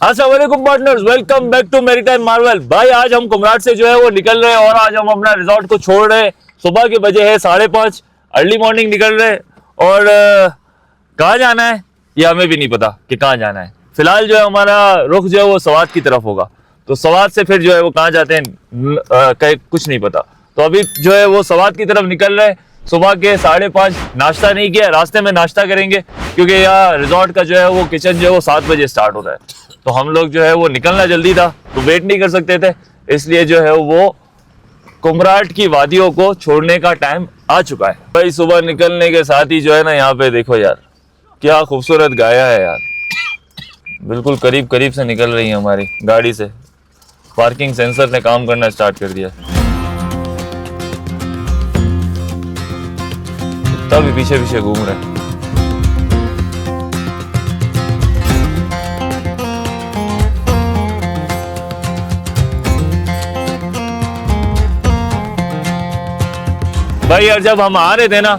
अस्सलाम वालेकुम partners, welcome back to maritime marvel. भाई आज हम कुमराट से जो है वो निकल रहे हैं और आज हम अपना रिजॉर्ट को छोड़ रहे हैं। सुबह के बजे है 5:30, अर्ली मॉर्निंग निकल रहे हैं और कहाँ जाना है ये हमें भी नहीं पता कि कहाँ जाना है। फिलहाल जो है हमारा रुख जो है वो सवात की तरफ होगा, तो सवात से फिर जो है वो कहाँ जाते हैं कुछ नहीं पता। तो अभी जो है वो सवात की तरफ निकल रहे हैं। सुबह के 5:30, नाश्ता नहीं किया, रास्ते में नाश्ता करेंगे क्योंकि यहाँ रिजॉर्ट का जो है वो किचन जो है वो 7 बजे स्टार्ट होता है। तो हम लोग जो है वो निकलना जल्दी था तो वेट नहीं कर सकते थे, इसलिए जो है वो कुमराट की वादियों को छोड़ने का टाइम आ चुका है। भाई सुबह निकलने के साथ ही जो है ना यहाँ पे देखो यार क्या खूबसूरत गाया है यार, बिल्कुल करीब करीब से निकल रही है हमारी गाड़ी से। पार्किंग सेंसर ने काम करना स्टार्ट कर दिया, तब पीछे पीछे घूम रहे हैं। भाई यार जब हम आ रहे थे ना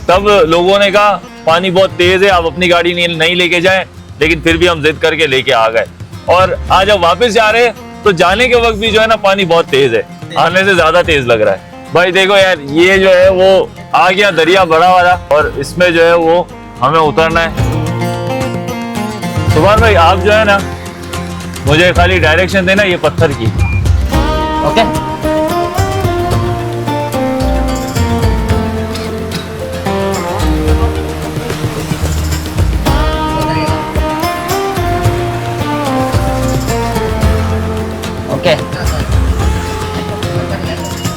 तब लोगों ने कहा पानी बहुत तेज है, आप अपनी गाड़ी नहीं लेके जाएं, लेकिन फिर भी हम जिद करके लेके आ गए। और आज जब वापस जा रहे हैं तो जाने के वक्त भी जो है ना पानी बहुत तेज है, आने से ज्यादा तेज लग रहा है। भाई देखो यार ये जो है वो आ गया दरिया बड़ा वाला और इसमें जो है वो हमें उतरना है। सुभान भाई आप जो है ना मुझे खाली डायरेक्शन देना ये पत्थर की, ओके?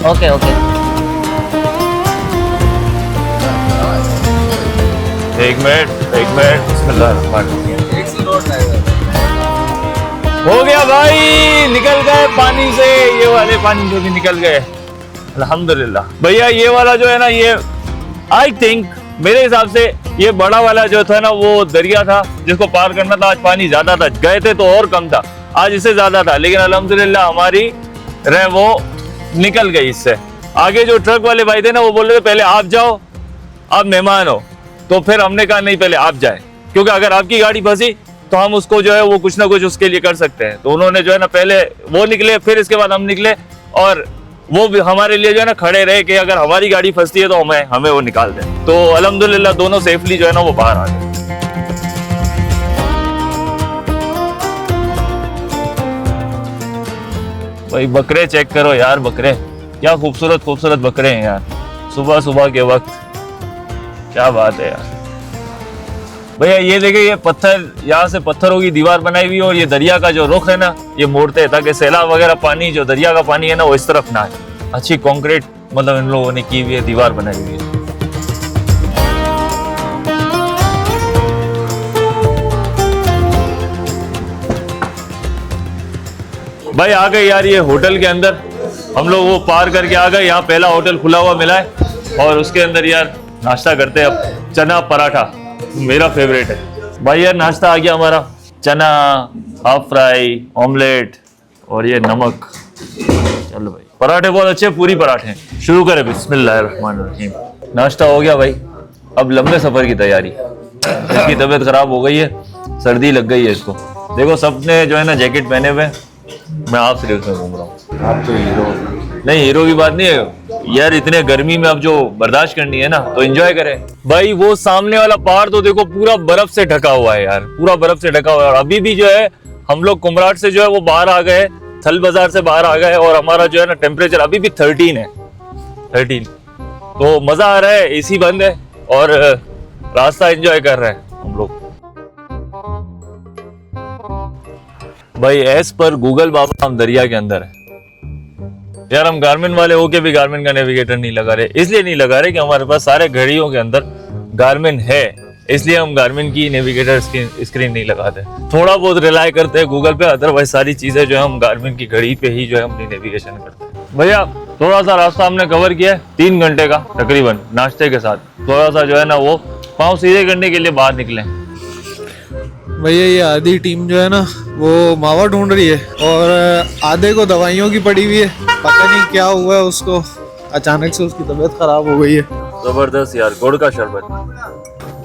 ओके ओके एक मिनट हो गया भाई, निकल गए पानी से, ये वाले पानी से भी निकल गए अल्हम्दुलिल्लाह। भैया ये वाला जो है ना ये आई थिंक मेरे हिसाब से ये बड़ा वाला जो था ना वो दरिया था जिसको पार करना था। आज पानी ज्यादा था, गए थे तो और कम था, आज इससे ज्यादा था, लेकिन अल्हम्दुलिल्लाह हमारी रह वो निकल गई इससे। आगे जो ट्रक वाले भाई थे ना वो बोल रहे थे पहले आप जाओ, आप मेहमान हो। तो फिर हमने कहा नहीं पहले आप जाए, क्योंकि अगर आपकी गाड़ी फंसी तो हम उसको जो है वो कुछ ना कुछ उसके लिए कर सकते हैं। तो उन्होंने जो है ना पहले वो निकले, फिर इसके बाद हम निकले और वो भी हमारे लिए जो है ना खड़े रहे कि अगर हमारी गाड़ी फंसती है तो हमें वो निकाल दें। तो अल्हम्दुलिल्लाह दोनों सेफली जो है ना वो बाहर आ गए। भाई बकरे चेक करो यार, बकरे क्या खूबसूरत खूबसूरत बकरे हैं यार सुबह सुबह के वक्त, क्या बात है यार। भैया ये देखिए ये पत्थर, यहाँ से पत्थरों की दीवार बनाई हुई है और ये दरिया का जो रुख है ना ये मोड़ते हैं ताकि सैलाब वगैरह पानी जो दरिया का पानी है ना वो इस तरफ ना आए। अच्छी कंक्रीट मतलब इन लोगों ने की हुई है, दीवार बनाई हुई है। भाई आ गए यार ये होटल के अंदर, हम लोग वो पार करके आ गए। यहाँ पहला होटल खुला हुआ मिला है और उसके अंदर यार नाश्ता करते हैं। अब चना पराठा मेरा फेवरेट है भाई यार। नाश्ता आ गया हमारा, चना, हाफ फ्राई, ऑमलेट और ये नमक। चलो भाई पराठे बहुत अच्छे, पूरी पराठे हैं। शुरू करें बिस्मिल्लाहिर्रहमानिर्रहीम। नाश्ता हो गया भाई, अब लंबे सफर की तैयारी। इसकी तबीयत खराब हो गई है, सर्दी लग गई है इसको। देखो सबने जो है ना जैकेट पहने हुए, मैं आप सिर्फ में घूम रहा हूँ। आप तो हीरो नहीं, हीरो की बात नहीं है यार, इतने गर्मी में अब जो बर्दाश्त करनी है ना तो एंजॉय करें। भाई वो सामने वाला पहाड़ तो देखो पूरा बर्फ से ढका हुआ है यार, पूरा बर्फ से ढका हुआ है। और अभी भी जो है हम लोग कुमराट से जो है वो बाहर आ गए, थल बाजार से बाहर आ गए और हमारा जो है ना टेम्परेचर अभी भी 13 है, 13। तो मजा आ रहा है, एसी बंद है और रास्ता एंजॉय कर रहे हैं हम लोग। भाई एस पर गूगल बाबा हम दरिया के अंदर है यार। हम गारमिन वाले होके भी गारमिन का नेविगेटर नहीं लगा रहे, इसलिए नहीं लगा रहे कि हमारे पास सारे घड़ियों के अंदर गारमिन है, इसलिए हम गारमिन की नेविगेटर स्क्रीन नहीं लगाते। थोड़ा बहुत रिलाय करते हैं गूगल पे, अदरवाइज सारी चीजें जो है हम गारमिन की घड़ी पे ही जो है अपनी नेविगेशन करते हैं। भैया थोड़ा सा रास्ता हमने कवर किया है 3 घंटे का तकरीबन, नाश्ते के साथ थोड़ा सा जो है ना वो पाँव सीधे करने के लिए बाहर निकले। भैया ये आधी टीम जो है ना वो मावा ढूंढ रही है और आधे को दवाइयों की पड़ी हुई है, पता नहीं क्या हुआ है उसको, अचानक से उसकी तबीयत खराब हो गई है। जबरदस्त यार, गुड़ का शरबत।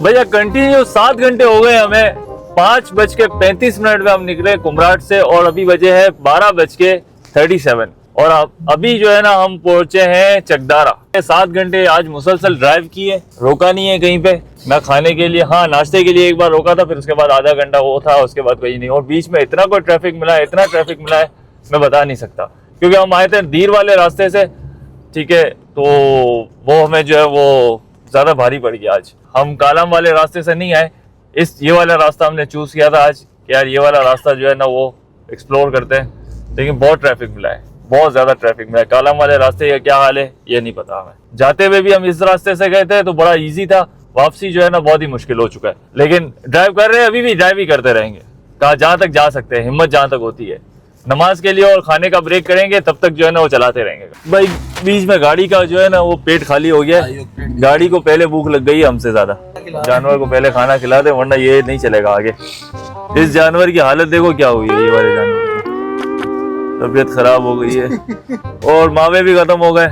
भैया कंटिन्यू 7 घंटे हो गए हमें 5:35 में हम निकले कुमराट से और अभी बजे है 12:37 और अभी जो है ना हम पहुंचे हैं चकदारा। 7 घंटे आज मुसलसल ड्राइव किए, रोका नहीं है कहीं पे ना खाने के लिए। हाँ, नाश्ते के लिए एक बार रोका था, फिर उसके बाद आधा घंटा वो था, उसके बाद कहीं नहीं। और बीच में इतना कोई ट्रैफिक मिला है, इतना ट्रैफिक मिला है मैं बता नहीं सकता, क्योंकि हम आए थे दीर वाले रास्ते से, ठीक है, तो वो हमें जो है वो ज्यादा भारी पड़ गया। आज हम कालम वाले रास्ते से नहीं आए, ये वाला रास्ता हमने चूज किया था आज कि यार ये वाला रास्ता जो है ना वो एक्सप्लोर करते हैं, लेकिन बहुत ट्रैफिक मिला है, बहुत ज्यादा ट्रैफिक मिला है। कालम वाले रास्ते का क्या हाल है ये नहीं पता हमें। जाते हुए भी हम इस रास्ते से गए थे तो बड़ा इजी था, वापसी जो है ना बहुत ही मुश्किल हो चुका है, लेकिन ड्राइव कर रहे हैं, अभी भी ड्राइव ही करते रहेंगे, कहा जहां तक जा सकते हैं, हिम्मत जहां तक होती है। नमाज के लिए और खाने का ब्रेक करेंगे, तब तक जो है ना वो चलाते रहेंगे। भाई बीच में गाड़ी का जो है ना वो पेट खाली हो गया, गाड़ी को पहले भूख लग गई है हमसे ज्यादा। जानवर को पहले खाना खिला दे वरना ये नहीं चलेगा आगे। इस जानवर की हालत देखो क्या हुई है, ये वाले जानवर की तबीयत खराब हो गई है और मावे भी खत्म हो गए।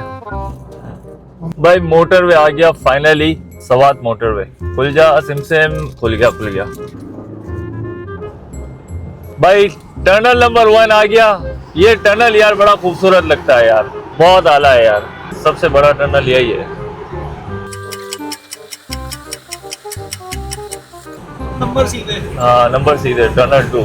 भाई मोटरवे आ गया फाइनली, सवात मोटरवे खुल जा, सिमसिम खुल गया भाई। टनल नंबर 1 आ गया। ये टनल यार बड़ा खूबसूरत लगता है यार, बहुत आला है यार, सबसे बड़ा टनल यही है। नंबर सीधे, हाँ नंबर सीधे, टनल 2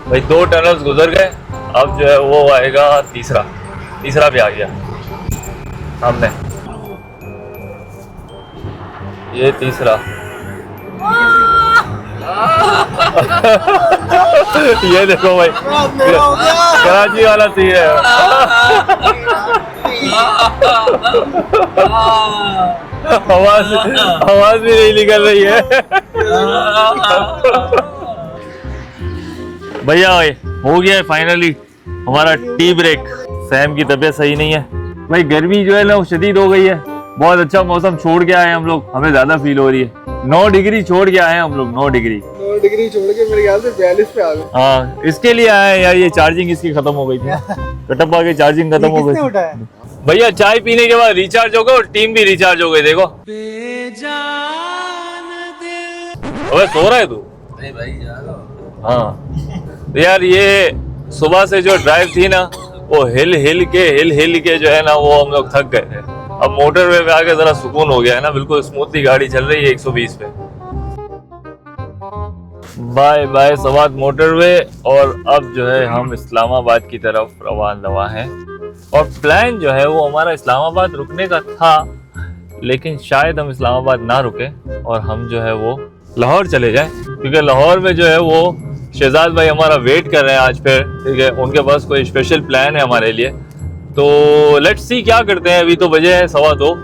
भाई। 2 टनल्स गुजर गए, अब जो है वो आएगा तीसरा भी आ गया सामने, ये तीसरा। ये देखो भाई, कराची वाला सीन है। आवाज भी नहीं निकल रही है। भैया हो गया है फाइनली हमारा टी ब्रेक। सैम की तबीयत सही नहीं है भाई, गर्मी जो है ना वो शदीद हो गई है। बहुत अच्छा मौसम छोड़ के आए हम लोग, हमें ज्यादा फील हो रही है। 9 डिग्री छोड़ के आए हैं हम लोग, 9 डिग्री छोड़ के मेरे ख्याल से 42 पे आ गए। हाँ इसके लिए आए हैं यार, ये चार्जिंग इसकी खत्म हो गई थी, कटप्पा की चार्जिंग खत्म हो गई। भैया चाय पीने के बाद रिचार्ज हो गया और टीम भी रिचार्ज हो गई। देखो अबे सो रहा है तू? नहीं भाई जाओ। हाँ तो यार ये सुबह से जो ड्राइव थी ना वो हिल के जो है ना वो हम लोग थक गए थे। अब मोटरवे पे आके जरा सुकून हो गया है ना, बिल्कुल स्मूथली गाड़ी चल रही है 120 पे। Bye bye Swat motorway. और अब जो है हम इस्लामाबाद की तरफ रवाना हैं और प्लान जो है वो हमारा इस्लामाबाद रुकने का था, लेकिन शायद हम इस्लामाबाद ना रुके और हम जो है वो लाहौर चले जाएं, क्योंकि लाहौर में जो है वो शहजाद भाई हमारा वेट कर रहे हैं आज फिर, ठीक है। उनके पास कोई स्पेशल प्लान है हमारे लिए, तो लेट्स सी क्या करते हैं। अभी तो बजे है 2:15,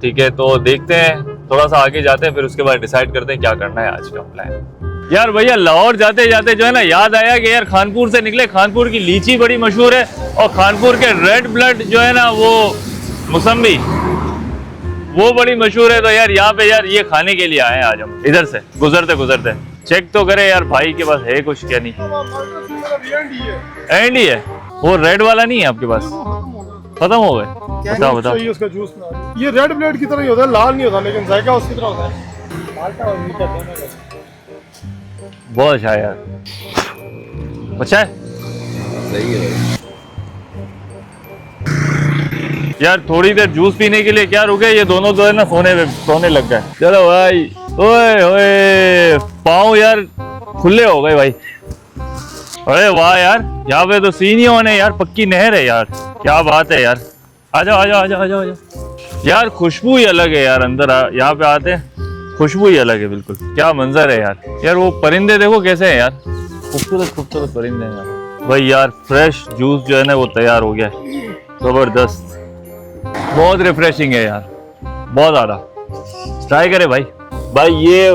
ठीक है, तो देखते हैं, थोड़ा सा आगे जाते हैं, फिर उसके बाद डिसाइड करते हैं क्या करना है आज का प्लान। यार भैया लाहौर जाते जाते जो है ना याद आया कि यार खानपुर से निकले, खानपुर की लीची बड़ी मशहूर है और खानपुर के रेड ब्लड जो है ना वो मौसम्बी वो बड़ी मशहूर है। तो यार यहाँ पे यार ये खाने के लिए आए हैं आज हम, इधर से गुजरते चेक तो करे यार भाई के पास है कुछ क्या नहीं। एंड ही है वो, रेड वाला नहीं है आपके पास? खत्म हो गए? बताओ उसका जूस ना, ये रेड ब्लेड की तरह ही होता है, लाल नहीं होता, लेकिन जायका उसकी तरह होता है। माल्टा और मीठा दोनों का बहुत अच्छा है यार, अच्छा है, सही है यार। थोड़ी देर जूस पीने के लिए क्या रुके, ये दोनों जो है ना सोने लग गए। चलो भाई, ओए ओए पाँव यार खुले हो गए भाई। अरे वाह यार, यहाँ पे तो सीन ही होने यार, पक्की नहर है यार, क्या बात है यार। आ जाओ यार, खुशबू ही अलग है यार। अंदर यहाँ पे आते हैं, खुशबू ही अलग है बिल्कुल, क्या मंजर है यार। यार वो परिंदे देखो कैसे हैं यार, खूबसूरत परिंदे हैं यार। भाई यार फ्रेश जूस जो है ना वो तैयार हो गया है, जबरदस्त, बहुत रिफ्रेशिंग है यार, बहुत ज्यादा। ट्राई करे भाई। ये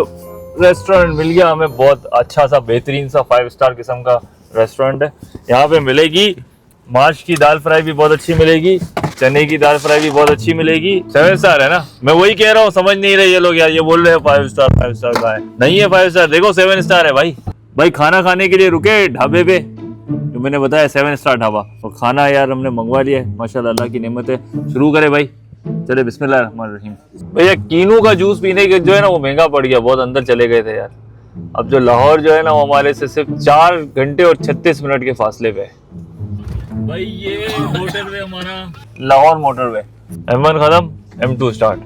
रेस्टोरेंट मिल गया हमें, बहुत अच्छा सा बेहतरीन सा 5 स्टार किस्म का रेस्टोरेंट है। यहाँ पे मिलेगी माश की दाल फ्राई भी बहुत अच्छी मिलेगी, चने की दाल फ्राई भी बहुत अच्छी मिलेगी। 7 स्टार है ना, मैं वही कह रहा हूँ, समझ नहीं रहे ये लोग यार, ये बोल रहे हैं 5 स्टार का है, नहीं है 5 स्टार, देखो 7 स्टार है भाई। खाना खाने के लिए रुके ढाबे पे, जो मैंने बताया 7 स्टार ढाबा, और खाना यार हमने मंगवा लिया है, माशाल्लाह अल्लाह की नेमत है। शुरू करे भाई, चले बिस्मिल्लाहिर्रहमानिर्रहीम। भैया कीनू का जूस पीने के जो है ना वो महंगा पड़ गया, बहुत अंदर चले गए थे यार। अब जो लाहौर जो है ना वो हमारे से सिर्फ 4 घंटे और 36 मिनट के फासले पे है। भाई ये मोटरवे हमारा लाहौर मोटरवे, M1 खत्म M2 स्टार्ट।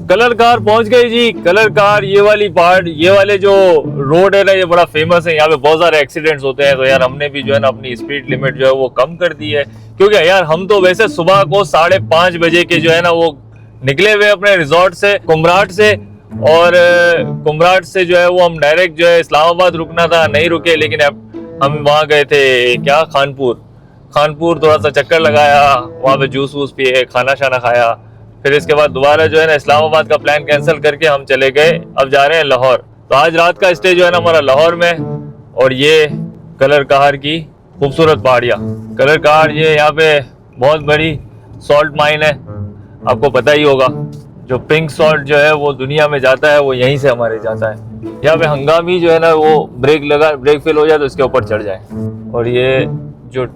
कलर कार पहुंच गई जी। कलर कार ये वाली पार्ट, ये वाले जो रोड है ना ये बड़ा फेमस है, यहाँ पे बहुत सारे एक्सीडेंट्स होते हैं। तो यार हमने भी जो है ना अपनी स्पीड लिमिट जो है वो कम कर दी है, क्योंकि यार हम तो वैसे सुबह को 5:30 बजे के जो है ना वो निकले हुए अपने रिजॉर्ट से कुमराट से, और कुमराट से जो है वो हम डायरेक्ट जो है इस्लामाबाद रुकना था, नहीं रुके। लेकिन अब हम वहाँ गए थे क्या खानपुर थोड़ा सा चक्कर लगाया, वहाँ पे जूस वूस पिए, खाना शाना खाया। फिर इसके बाद दोबारा जो है ना इस्लामाबाद का प्लान कैंसिल करके हम चले गए, अब जा रहे हैं लाहौर। तो आज रात का स्टे जो है ना हमारा लाहौर में। और ये कलर कार की खूबसूरत पहाड़ियाँ। कलर कार ये यहाँ पे बहुत बड़ी सॉल्ट माइन है, आपको पता ही होगा। जो पिंक सॉल्ट जो है वो दुनिया में जाता है वो यहीं से हमारे जाता है। यहाँ पे हंगामी जो है ना वो ब्रेक फेल हो जाए तो इसके ऊपर चढ़ जाए। और ये जो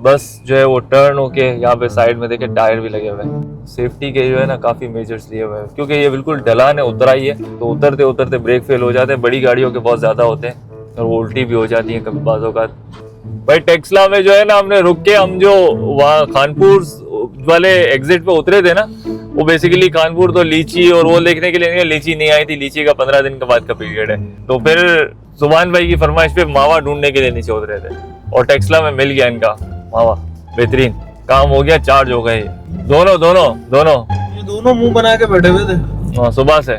बस जो है वो टर्न होके यहाँ पे साइड में देखे टायर भी लगे हुए हैं, सेफ्टी के जो है ना काफ़ी मेजर्स लिए हुए हैं, क्योंकि ये बिल्कुल ढलान है, उतराई है। तो उतरते उतरते ब्रेक फेल हो जाते हैं, बड़ी गाड़ियों के बहुत ज़्यादा होते हैं और वो उल्टी भी हो जाती हैं कभी बाज़ों का। भाई टेक्सला में जो है ना हमने रुक के, हम जो वहाँ खानपुर वाले एग्जिट पे उतरे थे ना, वो बेसिकली कानपुर तो लीची और वो देखने के लिए नहीं, लीची नहीं आई थी, लीची का 15 दिन के बाद का पीरियड है। तो फिर सुभान भाई की फरमाइश पे मावा ढूंढने के लिए नीचे उतरे थे और टेक्सला में मिल गया इनका मावा, बेहतरीन काम हो गया, चार्ज हो गए दोनों ये दोनों मुंह बना के बैठे हुए थे सुबह से।